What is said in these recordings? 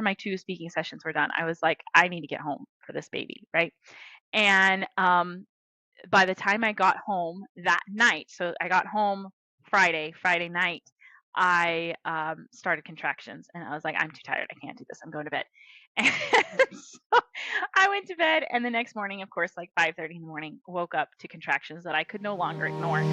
after my 2 speaking sessions were done, I was like, I need to get home for this baby, right? And by the time I got home that night, so I got home Friday night, I started contractions, and I was like, I'm too tired. I can't do this. I'm going to bed. And so I went to bed, and the next morning, of course, like 5:30 in the morning, woke up to contractions that I could no longer ignore.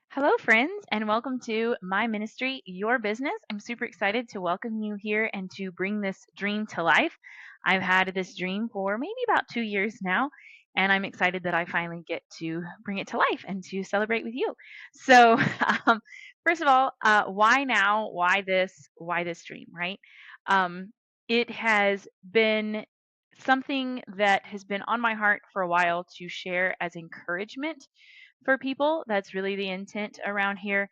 Hello, friends, and welcome to my ministry, Your Business. I'm super excited to welcome you here and to bring this dream to life. I've had this dream for maybe about 2 years now, and I'm excited that I finally get to bring it to life and to celebrate with you. So, um, first of all, why now? Why this? Why this dream? Right? Um, it has been something that has been on my heart for a while to share as encouragement for people. That's really the intent around here.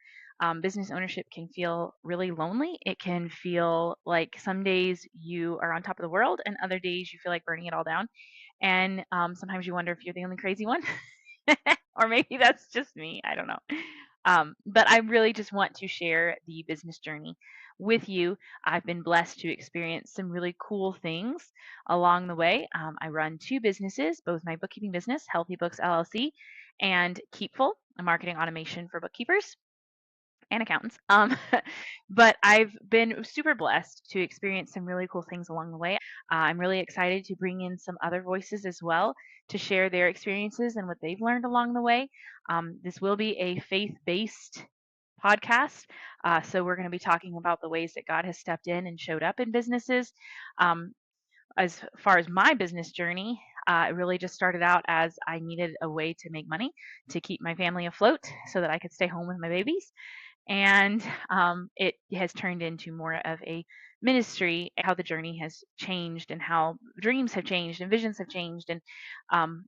Business ownership can feel really lonely. It can feel like some days you are on top of the world, and other days you feel like burning it all down. And sometimes you wonder if you're the only crazy one, or maybe that's just me. I don't know. But I really just want to share the business journey with you. I've been blessed to experience some really cool things along the way. I run 2 businesses, both my bookkeeping business, Healthy Books LLC, and Keepful, a marketing automation for bookkeepers and accountants. But I've been super blessed to experience some really cool things along the way. I'm really excited to bring in some other voices as well to share their experiences and what they've learned along the way. This will be a faith-based podcast. So we're going to be talking about the ways that God has stepped in and showed up in businesses. Um, as far as my business journey, it really just started out as I needed a way to make money to keep my family afloat so that I could stay home with my babies. And it has turned into more of a ministry, how the journey has changed and how dreams have changed and visions have changed, and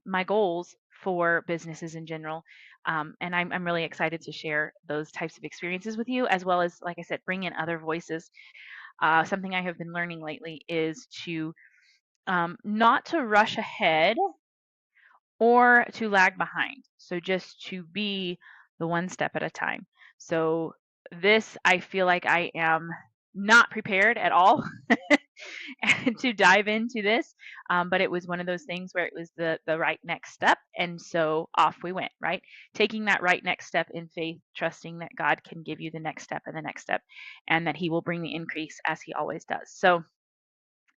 my goals for businesses in general. And I'm really excited to share those types of experiences with you, as well as, like I said, bring in other voices. Something I have been learning lately is to not to rush ahead or to lag behind. So just to be the one step at a time. So this, I feel like I am not prepared at all to dive into this, but it was one of those things where it was the right next step, and so off we went. Right, taking that right next step in faith, trusting that God can give you the next step and the next step, and that He will bring the increase as He always does. So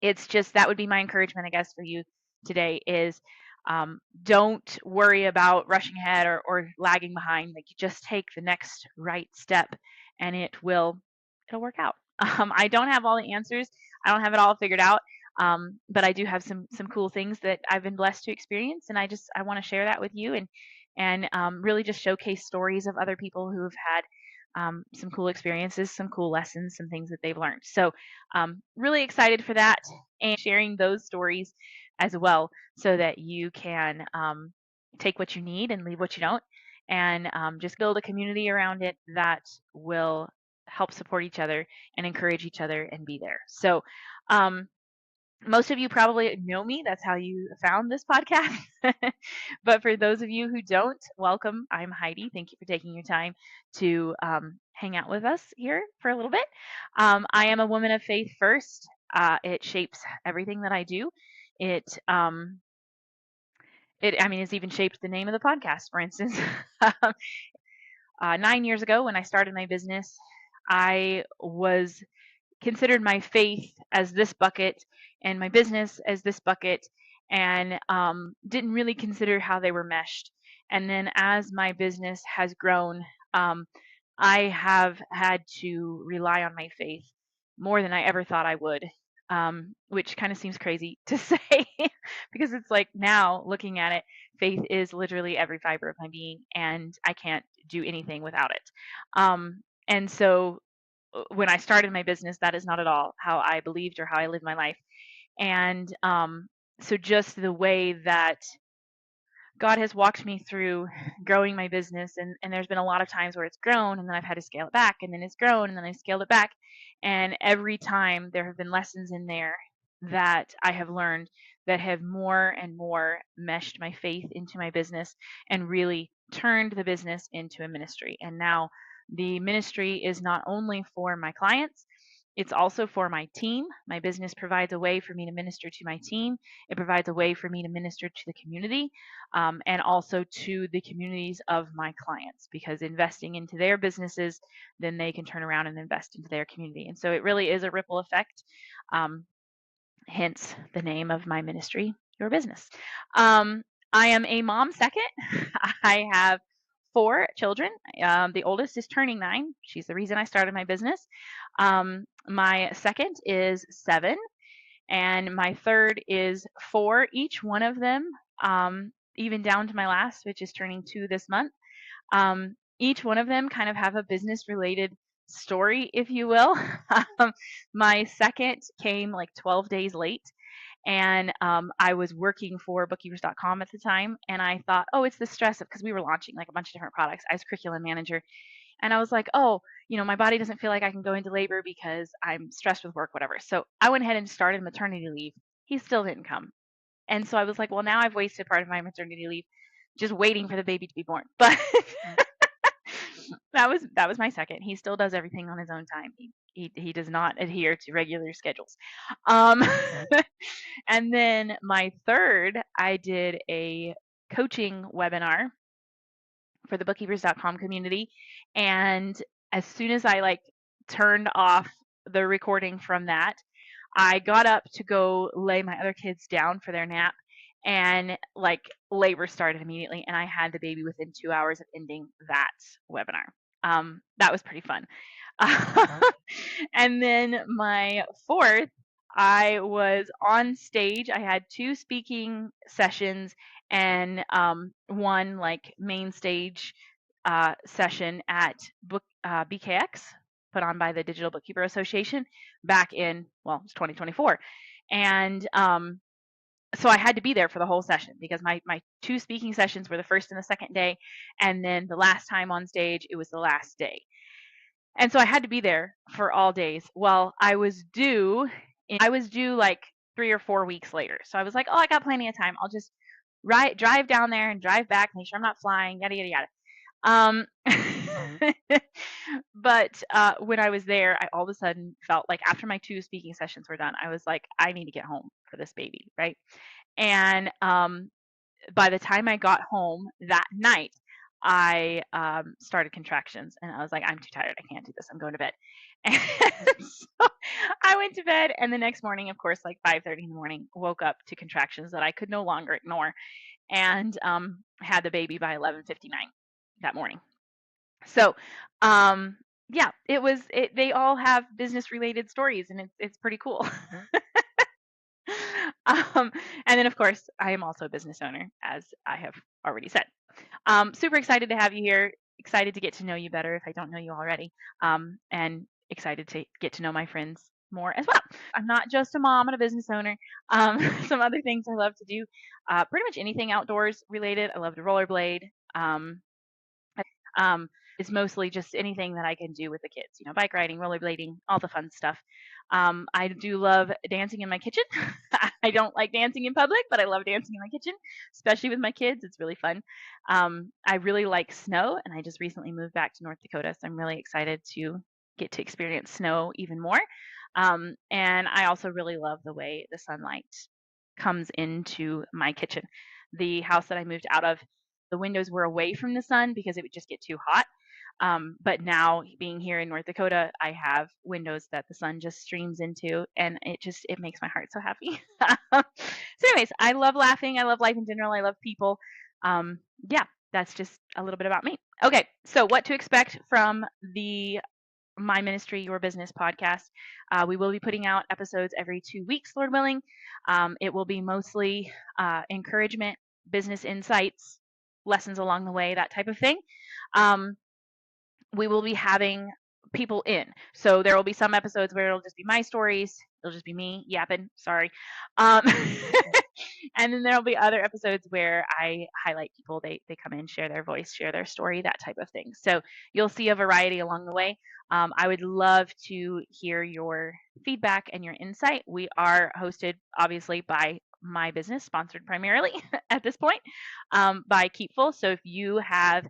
it's just that would be my encouragement, I guess, for you today is don't worry about rushing ahead or lagging behind. Like, you just take the next right step, and it'll work out. I don't have all the answers. I don't have it all figured out. But I do have some cool things that I've been blessed to experience, and I want to share that with you, and really just showcase stories of other people who have had some cool experiences, some cool lessons, some things that they've learned. So really excited for that and sharing those stories as well, so that you can take what you need and leave what you don't, and just build a community around it that will help support each other and encourage each other and be there. So um, most of you probably know me. That's how you found this podcast. But for those of you who don't, welcome. I'm Heidi. Thank you for taking your time to hang out with us here for a little bit. I am a woman of faith first. It shapes everything that I do. It, I mean, it's even shaped the name of the podcast, for instance. 9 years ago, when I started my business, I was considered my faith as this bucket and my business as this bucket, and didn't really consider how they were meshed. And then as my business has grown, I have had to rely on my faith more than I ever thought I would, which kind of seems crazy to say because it's like, now looking at it, faith is literally every fiber of my being, and I can't do anything without it. And so when I started my business, that is not at all how I believed or how I lived my life. And so just the way that God has walked me through growing my business, and there's been a lot of times where it's grown and then I've had to scale it back, and then it's grown and then I scaled it back. And every time there have been lessons in there that I have learned that have more and more meshed my faith into my business and really turned the business into a ministry. And now The ministry is not only for my clients, it's also for my team. My business provides a way for me to minister to my team. It provides a way for me to minister to the community, and also to the communities of my clients, because investing into their businesses, then they can turn around and invest into their community. And so it really is a ripple effect. Um, Hence the name of my ministry, Your Business. I am a mom second. I have 4 children. The oldest is turning 9. She's the reason I started my business. My second is 7, and my third is 4. Each one of them, even down to my last, which is turning 2 this month, each one of them kind of have a business related story, if you will. My second came like 12 days late, and I was working for bookkeepers.com at the time, and I thought, oh, it's the stress of, because we were launching like a bunch of different products. I was curriculum manager, and I was like, oh, my body doesn't feel like I can go into labor because I'm stressed with work, whatever. So I went ahead and started maternity leave. He still didn't come. And so I was like, well, now I've wasted part of my maternity leave just waiting for the baby to be born. But that was my second. He still does everything on his own time. He does not adhere to regular schedules. Um, and then my third, I did a coaching webinar for the bookkeepers.com community, and as soon as I turned off the recording from that, I got up to go lay my other kids down for their nap, and labor started immediately, and I had the baby within 2 hours of ending that webinar. That was pretty fun. And then my fourth, I was on stage. I had 2 speaking sessions and one main stage session at BKX, put on by the Digital Bookkeeper Association back in, well, it's 2024. And so I had to be there for the whole session, because my 2 speaking sessions were the first and the second day, and then the last time on stage, it was the last day. And so I had to be there for all days. Well, I was due like 3 or 4 weeks later. So I was like, oh, I got plenty of time. I'll just drive down there and drive back, make sure I'm not flying, yada, yada, yada. But when I was there, I all of a sudden felt like, after my 2 speaking sessions were done, I was like, I need to get home for this baby, right? And by the time I got home that night, I started contractions, and I was like, I'm too tired. I can't do this. I'm going to bed. And so I went to bed, and the next morning, of course, like 5:30 in the morning, woke up to contractions that I could no longer ignore, and had the baby by 11:59 that morning. So, yeah, they all have business related stories, and it's pretty cool. And then, of course, I am also a business owner, as I have already said. Super excited to have you here. Excited to get to know you better if I don't know you already. And excited to get to know my friends more as well. I'm not just a mom and a business owner. Some other things I love to do, pretty much anything outdoors related. I love to rollerblade. It's mostly just anything that I can do with the kids, bike riding, rollerblading, all the fun stuff. I do love dancing in my kitchen. I don't like dancing in public, but I love dancing in my kitchen, especially with my kids. It's really fun. I really like snow, and I just recently moved back to North Dakota, so I'm really excited to get to experience snow even more. And I also really love the way the sunlight comes into my kitchen. The house that I moved out of, the windows were away from the sun because it would just get too hot. But now, being here in North Dakota, I have windows that the sun just streams into, and it makes my heart so happy. So anyways, I love laughing. I love life in general. I love people. Yeah, that's just a little bit about me. Okay, so what to expect from the My Ministry, Your Business podcast. We will be putting out episodes every 2 weeks, Lord willing. It will be mostly encouragement, business insights, lessons along the way, that type of thing. We will be having people in. So there will be some episodes where it'll just be my stories. It'll just be me yapping. Sorry. And then there'll be other episodes where I highlight people. They come in, share their voice, share their story, that type of thing. So you'll see a variety along the way. I would love to hear your feedback and your insight. We are hosted, obviously, by my business, sponsored primarily at this point by Keepful. So if you have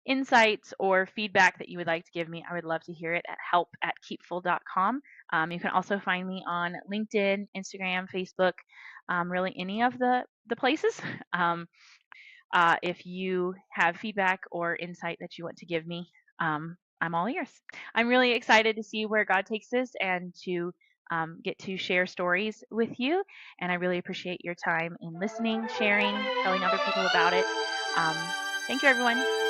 insights or feedback that you would like to give me, I would love to hear it at help@keepful.com. You can also find me on LinkedIn, Instagram, Facebook, really any of the places. Um, if you have feedback or insight that you want to give me, I'm all ears. I'm really excited to see where God takes this and to get to share stories with you. And I really appreciate your time in listening, sharing, telling other people about it. Um, Thank you, everyone.